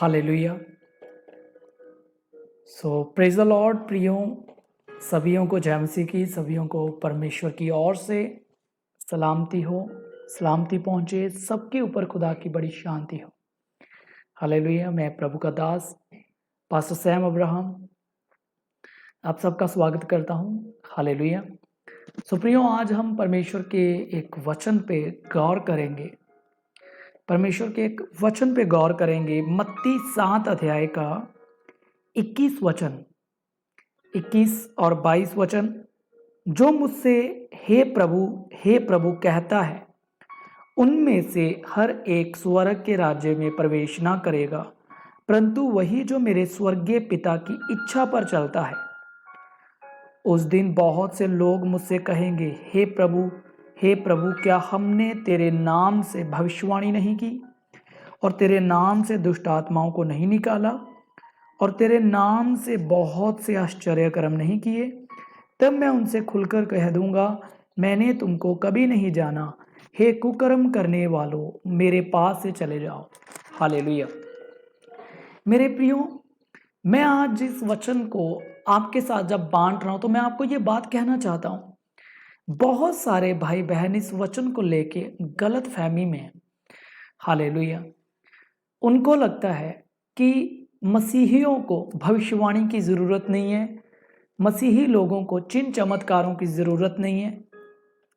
Hallelujah. So praise the Lord. प्रियो, सभियों को जय मसीह की, सभियों को परमेश्वर की ओर से सलामती हो, सलामती पहुंचे सबके ऊपर, खुदा की बड़ी शांति हो। हालेलुया। मैं प्रभु का दास पास्टर सैम अब्राहम आप सबका स्वागत करता हूं। हालेलुया। सो प्रियो, आज हम परमेश्वर के एक वचन पे गौर करेंगे। परमेश्वर के एक वचन पे गौर करेंगे। मत्ती 7 अध्याय का 21 वचन, 21 और 22 वचन। जो मुझसे हे प्रभु कहता है, उनमें से हर एक स्वर्ग के राज्य में प्रवेश ना करेगा, परंतु वही जो मेरे स्वर्गीय पिता की इच्छा पर चलता है। उस दिन बहुत से लोग मुझसे कहेंगे, हे प्रभु, क्या हमने तेरे नाम से भविष्यवाणी नहीं की, और तेरे नाम से दुष्ट आत्माओं को नहीं निकाला, और तेरे नाम से बहुत से आश्चर्य कर्म नहीं किए? तब मैं उनसे खुलकर कह दूंगा, मैंने तुमको कभी नहीं जाना। हे कुकर्म करने वालों, मेरे पास से चले जाओ। हालेलुया। मेरे प्रियो, मैं आज जिस वचन को आपके साथ जब बांट रहा हूं, तो मैं आपको ये बात कहना चाहता हूं। बहुत सारे भाई बहन इस वचन को लेके गलत फहमी में हैं। हालेलुया। उनको लगता है कि मसीहियों को भविष्यवाणी की ज़रूरत नहीं है, मसीही लोगों को चिन्ह चमत्कारों की ज़रूरत नहीं है।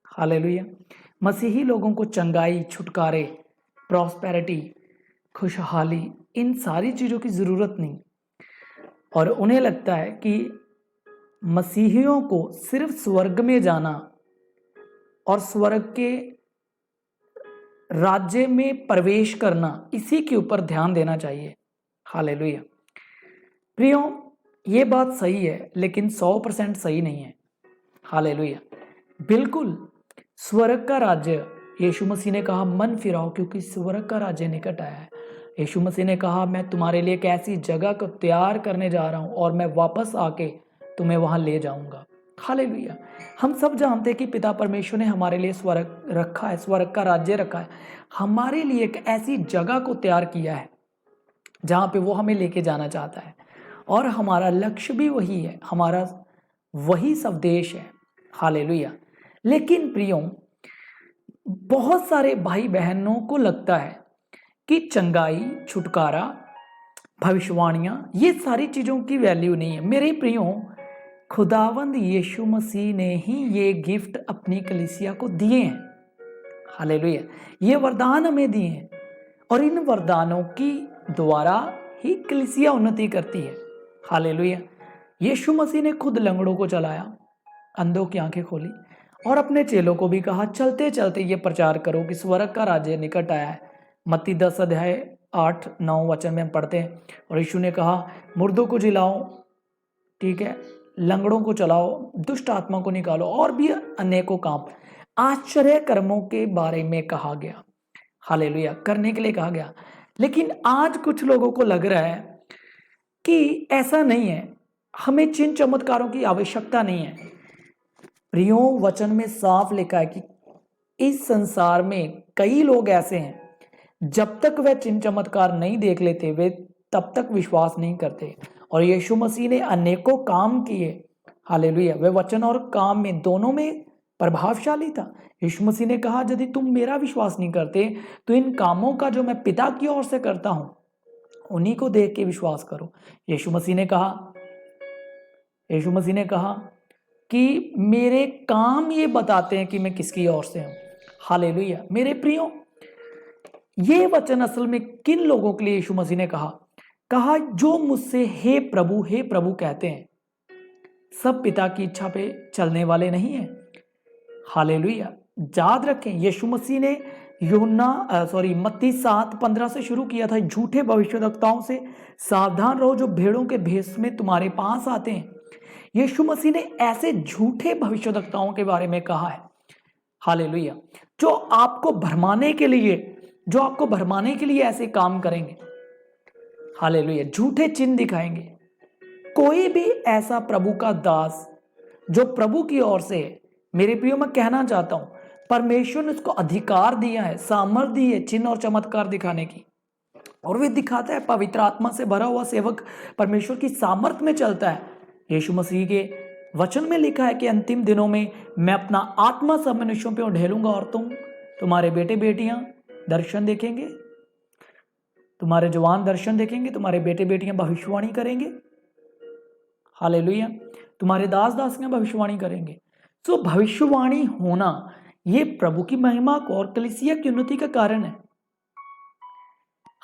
हालेलुया। मसीही लोगों को चंगाई, छुटकारे, प्रॉस्पेरिटी, खुशहाली, इन सारी चीज़ों की ज़रूरत नहीं। और उन्हें लगता है कि मसीहियों को सिर्फ स्वर्ग में जाना और स्वर्ग के राज्य में प्रवेश करना, इसी के ऊपर ध्यान देना चाहिए। हालेलुया। प्रियो, ये बात सही है, लेकिन 100% सही नहीं है। हालेलुया। बिल्कुल स्वर्ग का राज्य, यीशु मसीह ने कहा, मन फिराओ क्योंकि स्वर्ग का राज्य निकट आया है। यीशु मसीह ने कहा, मैं तुम्हारे लिए एक ऐसी जगह को तैयार करने जा रहा हूं और मैं वापस आके तुम्हें वहां ले जाऊंगा। हालेलुया। हम सब जानते हैं कि पिता परमेश्वर ने हमारे लिए स्वर्ग रखा है, स्वर्ग का राज्य रखा है, हमारे लिए एक ऐसी जगह को तैयार किया है जहां पे वो हमें लेके जाना चाहता है। और हमारा लक्ष्य भी वही है, हमारा वही संदेश है। हालेलुया। लेकिन प्रियो, बहुत सारे भाई बहनों को लगता है कि चंगाई, छुटकारा, भविष्यवाणियां, ये सारी चीजों की वैल्यू नहीं है। मेरे प्रियो, खुदावंद यीशु मसीह ने ही ये गिफ्ट अपनी कलीसिया को दिए हैं। हालेलुया। ये वरदान हमें दिए हैं और इन वरदानों की द्वारा ही कलीसिया उन्नति करती है। हालेलुया। यीशु मसीह ने खुद लंगड़ों को चलाया, अंधों की आंखें खोली, और अपने चेलों को भी कहा, चलते चलते ये प्रचार करो कि स्वर्ग का राज्य निकट आया है। मत्ती 10 अध्याय 8-9 वचन में हम पढ़ते हैं। और यीशु ने कहा, मुर्दों को जिलाओ, ठीक है, लंगड़ों को चलाओ, दुष्ट आत्मा को निकालो, और भी अनेकों काम, आश्चर्य कर्मों के बारे में कहा गया। हालेलुया। करने के लिए कहा गया। लेकिन आज कुछ लोगों को लग रहा है कि ऐसा नहीं है, हमें चिन्ह चमत्कारों की आवश्यकता नहीं है। प्रियो, वचन में साफ लिखा है कि इस संसार में कई लोग ऐसे हैं, जब तक वे चिन्ह चमत्कार नहीं देख लेते, वे तब तक विश्वास नहीं करते। और यीशु मसीह ने अनेकों काम किए। हालेलुया। वे वचन और काम में, दोनों में प्रभावशाली था। यीशु मसीह ने कहा, यदि तुम मेरा विश्वास नहीं करते तो इन कामों का जो मैं पिता की ओर से करता हूं, उन्हीं को देख के विश्वास करो। यीशु मसीह ने कहा कि मेरे काम ये बताते हैं कि मैं किसकी ओर से हूं। हालेलुया। मेरे प्रियो, ये वचन असल में किन लोगों के लिए यीशु मसीह ने कहा, जो मुझसे हे प्रभु कहते हैं। सब पिता की इच्छा पे चलने वाले नहीं है। हालेलुया। याद रखें, यीशु मसीह ने मत्ती 7:15 से शुरू किया था, झूठे भविष्यवक्ताओं से सावधान रहो जो भेड़ों के भेष में तुम्हारे पास आते हैं। यीशु मसीह ने ऐसे झूठे भविष्यवक्ताओं के बारे में कहा है। हालेलुया। जो आपको भरमाने के लिए ऐसे काम करेंगे। हालेलुया। झूठे चिन्ह दिखाएंगे। कोई भी ऐसा प्रभु का दास जो प्रभु की ओर से है, मेरे प्रियो, मैं कहना चाहता हूं, परमेश्वर ने उसको अधिकार दिया है, सामर्थ्य दी है चिन्ह और चमत्कार दिखाने की। और वे दिखाता है पवित्र आत्मा से भरा हुआ सेवक परमेश्वर की सामर्थ्य में चलता है। यीशु मसीह के वचन में लिखा है कि अंतिम दिनों में मैं अपना आत्मा सब मनुष्यों पे ढेलूंगा और तुम्हारे बेटे बेटियां दर्शन देखेंगे, तुम्हारे जवान दर्शन देखेंगे, तुम्हारे बेटे बेटियां भविष्यवाणी करेंगे। हालेलुया। तुम्हारे दास दासियां भविष्यवाणी करेंगे। सो भविष्यवाणी होना ये प्रभु की महिमा को और कलीसिया की उन्नति का कारण है।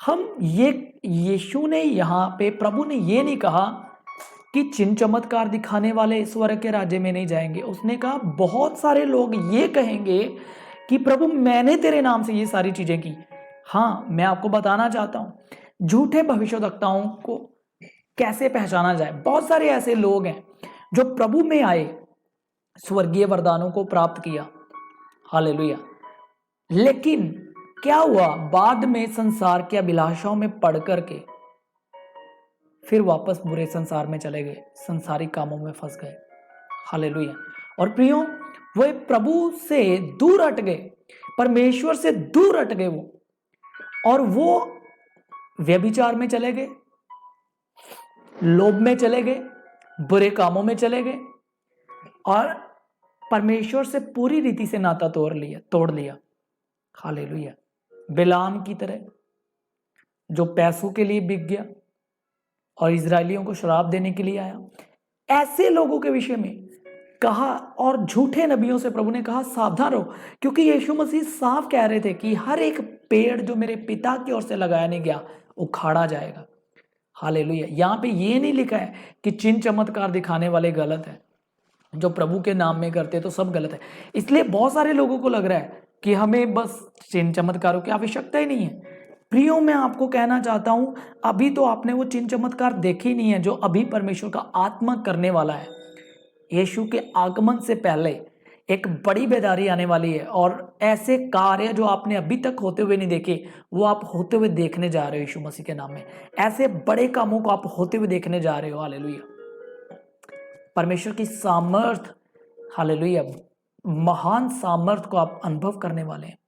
हम ये यीशु ने यहाँ पे, प्रभु ने ये नहीं कहा कि चिन्ह चमत्कार दिखाने वाले स्वर्ग के राज्य में नहीं जाएंगे। उसने कहा बहुत सारे लोग ये कहेंगे कि प्रभु मैंने तेरे नाम से ये सारी चीजें की। हाँ, मैं आपको बताना चाहता हूं झूठे भविष्यवक्ताओं को कैसे पहचाना जाए। बहुत सारे ऐसे लोग हैं जो प्रभु में आए, स्वर्गीय वरदानों को प्राप्त किया, हालेलुया, लेकिन क्या हुआ, बाद में संसार की अभिलाषाओं में पड़ करके फिर वापस बुरे संसार में चले गए, संसारिक कामों में फंस गए। हालेलुया। और प्रियो, वो प्रभु से दूर हट गए, परमेश्वर से दूर हट गए वो, और वो व्यभिचार में चले गए, लोभ में चले गए, बुरे कामों में चले गए और परमेश्वर से पूरी रीति से नाता तोड़ लिया। हालेलुया। बिलाम की तरह जो पैसों के लिए बिक गया और इजरायलियों को श्राप देने के लिए आया, ऐसे लोगों के विषय में कहा। और झूठे नबियों से प्रभु ने कहा सावधान रहो, क्योंकि यीशु मसीह साफ कह रहे थे कि हर एक पेड़ जो मेरे पिता की ओर से लगाया नहीं गया उखाड़ा जाएगा। हालेलुया। यहाँ पे ये नहीं लिखा है कि चिन्ह चमत्कार दिखाने वाले गलत है, जो प्रभु के नाम में करते तो सब गलत है। इसलिए बहुत सारे लोगों को लग रहा है कि हमें बस चिन्ह चमत्कारों की आवश्यकता ही नहीं है। प्रियो, मैं आपको कहना चाहता हूं, अभी तो आपने वो चिन्ह चमत्कार देखे ही नहीं है जो अभी परमेश्वर का आत्मा करने वाला है। यीशु के आगमन से पहले एक बड़ी बेदारी आने वाली है, और ऐसे कार्य जो आपने अभी तक होते हुए नहीं देखे वो आप होते हुए देखने जा रहे हो। यीशु मसीह के नाम में ऐसे बड़े कामों को आप होते हुए देखने जा रहे हो। हालेलुया। परमेश्वर की सामर्थ, हालेलुया, महान सामर्थ को आप अनुभव करने वाले हैं।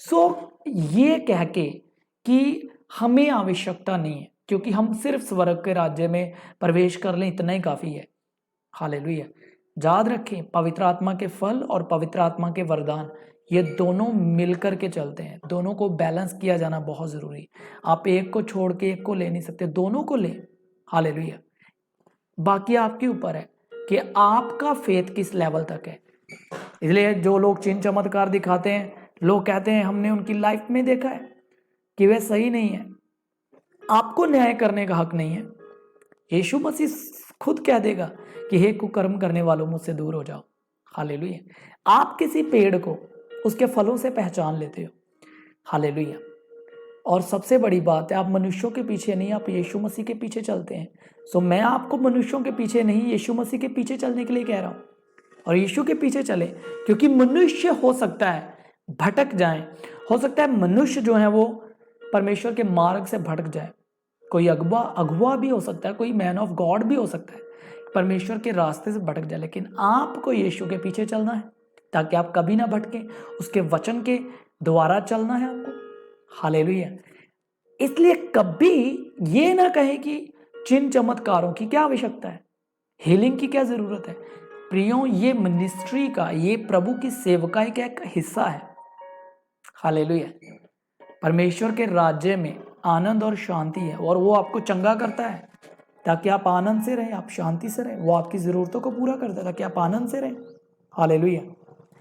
सो ये कह के कि हमें आवश्यकता नहीं है, क्योंकि हम सिर्फ स्वर्ग के राज्य में प्रवेश कर लें, इतना ही काफी है। हालेलुया। याद रखें, पवित्र आत्मा के फल और पवित्र आत्मा के वरदान ये दोनों मिलकर के चलते हैं, दोनों को बैलेंस किया जाना बहुत जरूरी। आप एक को छोड़ के एक को ले नहीं सकते, दोनों को ले। हालेलुया। बाकी आपके ऊपर है कि आपका फेथ किस लेवल तक है। इसलिए जो लोग चिन्ह चमत्कार दिखाते हैं, लोग कहते हैं हमने उनकी लाइफ में देखा है कि वे सही नहीं है। आपको न्याय करने का हक नहीं है। यीशु मसीह खुद कह देगा कि हे कुकर्म करने वालों, मुझसे दूर हो जाओ। हालेलुया। आप किसी पेड़ को उसके फलों से पहचान लेते हो। हालेलुया। और सबसे बड़ी बात है, आप मनुष्यों के पीछे नहीं, आप यीशु मसीह के पीछे चलते हैं। सो मैं आपको मनुष्यों के पीछे नहीं, यीशु मसीह के पीछे चलने के लिए कह रहा हूं। और यीशु के पीछे चले, क्योंकि मनुष्य हो सकता है भटक जाएं, हो सकता है मनुष्य जो है वो परमेश्वर के मार्ग से भटक जाए। कोई अगुआ भी हो सकता है, कोई मैन ऑफ गॉड भी हो सकता है, परमेश्वर के रास्ते से भटक जाए। लेकिन आपको यीशु के पीछे चलना है ताकि आप कभी ना भटके, उसके वचन के द्वारा चलना है आपको। हालेलुया। इसलिए कभी ये ना कहे कि चिन्ह चमत्कारों की क्या आवश्यकता है, हीलिंग की क्या जरूरत है। प्रियो, ये मिनिस्ट्री का, ये प्रभु की सेवकाई का एक हिस्सा है। हालेलुया। परमेश्वर के राज्य में आनंद और शांति है, और वो आपको चंगा करता है ताकि आप आनंद से रहें, आप शांति से रहें। वो आपकी जरूरतों को पूरा करता है ताकि आप आनंद से रहें। हालेलुया।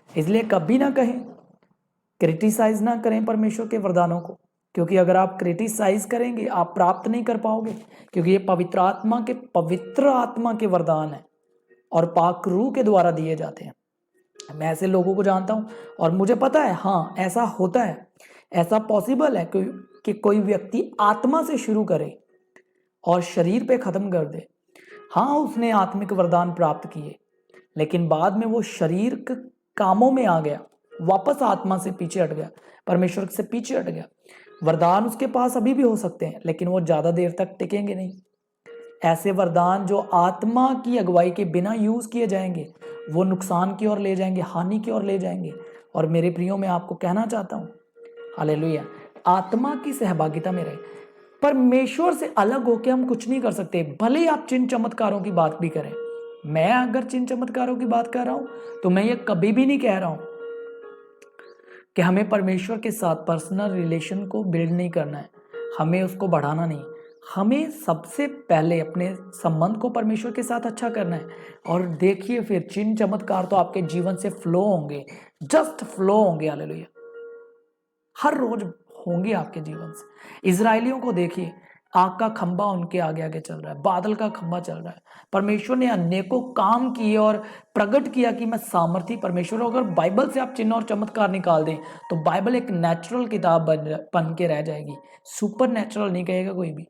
इसलिए कभी ना कहें, क्रिटिसाइज ना करें परमेश्वर के वरदानों को, क्योंकि अगर आप क्रिटिसाइज करेंगे आप प्राप्त नहीं कर पाओगे, क्योंकि ये पवित्र आत्मा के वरदान है और पाक रूह के द्वारा दिए जाते हैं। मैं ऐसे लोगों को जानता हूं और मुझे पता है, हाँ ऐसा होता है, ऐसा पॉसिबल है कि कोई व्यक्ति आत्मा से शुरू करे और शरीर पे खत्म कर दे। हाँ, उसने आत्मिक वरदान प्राप्त किए, लेकिन बाद में वो शरीर के कामों में आ गया, वापस आत्मा से पीछे हट गया, परमेश्वर से पीछे हट गया। वरदान उसके पास अभी भी हो सकते हैं, लेकिन वो ज्यादा देर तक टिकेंगे नहीं। ऐसे वरदान जो आत्मा की अगुवाई के बिना यूज किए जाएंगे वो नुकसान की ओर ले जाएंगे, हानि की ओर ले जाएंगे। और मेरे प्रियो, मैं आपको कहना चाहता हूं, हालेलुया, आत्मा की सहभागिता में रहे। परमेश्वर से अलग होकर हम कुछ नहीं कर सकते, भले ही आप चिन्ह चमत्कारों की बात भी करें। मैं अगर चिन्ह चमत्कारों की बात कर रहा हूं तो मैं ये कभी भी नहीं कह रहा हूं कि हमें परमेश्वर के साथ पर्सनल रिलेशन को बिल्ड नहीं करना है, हमें उसको बढ़ाना नहीं। हमें सबसे पहले अपने संबंध को परमेश्वर के साथ अच्छा करना है। और देखिए फिर चिन्ह चमत्कार तो आपके जीवन से फ्लो होंगे, जस्ट फ्लो होंगे। हालेलुया, हर रोज होंगे आपके जीवन से। इजरायलियों को देखिए, आग का खंबा उनके आगे आगे चल रहा है, बादल का खंबा चल रहा है। परमेश्वर ने अनेकों काम किए और प्रकट किया कि मैं सामर्थी परमेश्वर हूं। अगर बाइबल से आप चिन्ह और चमत्कार निकाल दें तो बाइबल एक नेचुरल किताब बन के रह जाएगी, सुपर नेचुरल नहीं कहेगा कोई भी।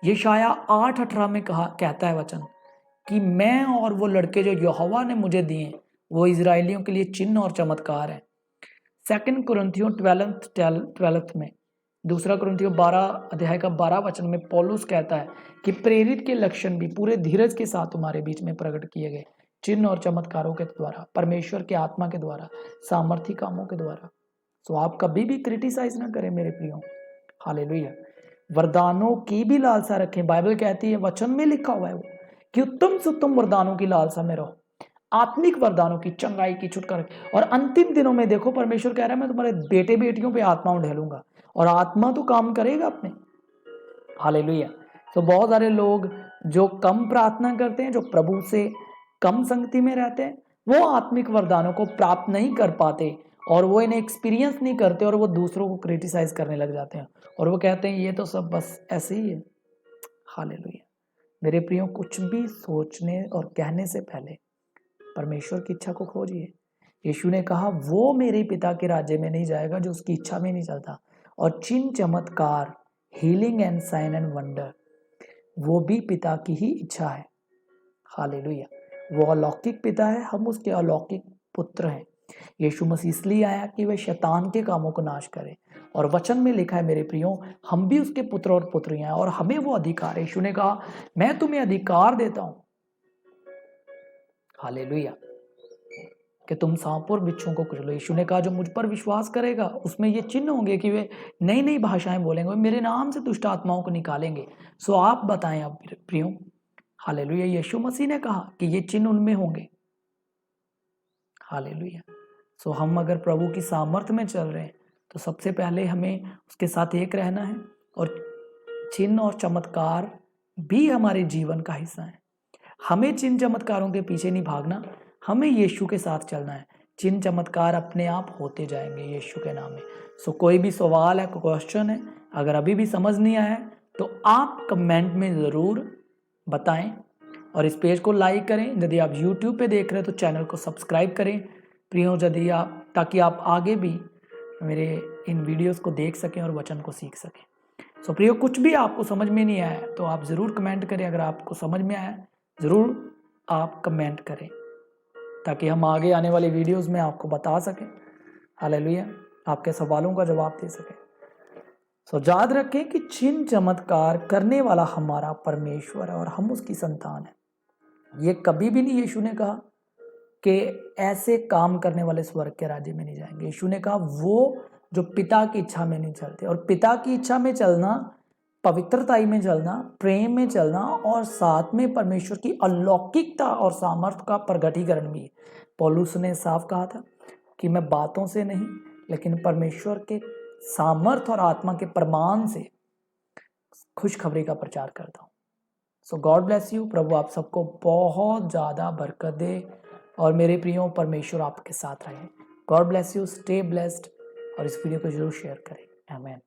यशाया 8:18 में कहता है वचन कि मैं और वो लड़के जो यहोवा ने मुझे दिए वो इजरायलियों के लिए चिन्ह और चमत्कार है। 2 कुरिन्थियों 12 में, 2 कुरिन्थियों 12 अध्याय का 12 वचन में पौलुस कहता है कि प्रेरित के लक्षण भी पूरे धीरज के साथ तुम्हारे बीच में प्रकट किए गए, चिन्ह और चमत्कारों के द्वारा, परमेश्वर के आत्मा के द्वारा, सामर्थी कामों के द्वारा। तो आप कभी भी क्रिटिसाइज ना करें मेरे प्रियो। हालेलुया। वरदानों की भी लालसा रखें। बाइबल कहती है, वचन में लिखा हुआ है वो कि उत्तम से उत्तम वरदानों की लालसा में रहो, आत्मिक वरदानों की, चंगाई की, छुटकारे। और अंतिम दिनों में देखो परमेश्वर कह रहा है मैं तुम्हारे बेटे बेटियों पे आत्मा ढेलूंगा, और आत्मा तो काम करेगा अपने। हालेलुया। तो बहुत सारे लोग जो कम प्रार्थना करते हैं, जो प्रभु से कम संगति में रहते हैं, वो आत्मिक वरदानों को प्राप्त नहीं कर पाते और वो इन्हें एक्सपीरियंस नहीं करते और वो दूसरों को क्रिटिसाइज करने लग जाते हैं और वो कहते हैं ये तो सब बस ऐसे ही है। हालेलुया। मेरे प्रियो, कुछ भी सोचने और कहने से पहले परमेश्वर की इच्छा को खोजिए। यीशु ने कहा वो मेरे पिता के राज्य में नहीं जाएगा जो उसकी इच्छा में नहीं चलता। और चिन्ह चमत्कार, healing and sign and wonder, वो भी पिता की ही इच्छा है। हालेलुया। वो अलौकिक पिता है, हम उसके अलौकिक पुत्र हैं। यीशु मसीह इसलिए आया कि वह शैतान के कामों को नाश करे। और वचन में लिखा है मेरे प्रियो, हम भी उसके पुत्र और पुत्रियां हैं और हमें वो अधिकार है। यीशु ने कहा मैं तुम्हें अधिकार देता हूं, हालेलुया, कि तुम सांपों और बिच्छुओं को कुचलो। यीशु ने कहा जो मुझ पर विश्वास करेगा उसमें ये चिन्ह होंगे कि वे नई नई भाषाएं बोलेंगे, मेरे नाम से दुष्ट आत्माओं को निकालेंगे। सो आप बताएं अब प्रियो। हालेलुया। यीशु मसीह ने कहा कि ये चिन्ह उनमें होंगे। हालेलुया। सो हम अगर प्रभु की सामर्थ्य में चल रहे हैं तो सबसे पहले हमें उसके साथ एक रहना है और चिन्ह और चमत्कार भी हमारे जीवन का हिस्सा है। हमें चिन्ह चमत्कारों के पीछे नहीं भागना, हमें यीशु के साथ चलना है। चिन्ह चमत्कार अपने आप होते जाएंगे यीशु के नाम में। सो कोई भी सवाल है, कोई क्वेश्चन है, अगर अभी भी समझ नहीं आया है तो आप कमेंट में ज़रूर बताएं और इस पेज को लाइक करें। यदि आप यूट्यूब पे देख रहे हैं तो चैनल को सब्सक्राइब करें प्रियो, यदि आप, ताकि आप आगे भी मेरे इन वीडियोस को देख सकें और वचन को सीख सकें। सो प्रियो, कुछ भी आपको समझ में नहीं आया तो आप ज़रूर कमेंट करें। अगर आपको समझ में आया ज़रूर आप कमेंट करें ताकि हम आगे आने वाली वीडियोस में आपको बता सकें। हालेलुया, आपके सवालों का जवाब दे सकें। सो याद रखें कि चिन्ह चमत्कार करने वाला हमारा परमेश्वर है और हम उसकी संतान है। ये कभी भी नहीं यीशु ने कहा कि ऐसे काम करने वाले स्वर्ग के राज्य में नहीं जाएंगे। यीशु ने कहा वो जो पिता की इच्छा में नहीं चलते। और पिता की इच्छा में चलना, पवित्रताई में चलना, प्रेम में चलना और साथ में परमेश्वर की अलौकिकता और सामर्थ्य का प्रगटीकरण भी। पौलुस ने साफ कहा था कि मैं बातों से नहीं लेकिन परमेश्वर के सामर्थ्य और आत्मा के प्रमाण से खुशखबरी का प्रचार करता हूँ। सो गॉड ब्लेस यू। प्रभु आप सबको बहुत ज़्यादा बरकत दे और मेरे प्रियो परमेश्वर आपके साथ रहे। God bless you, stay blessed और इस वीडियो को जरूर शेयर करें। आमीन।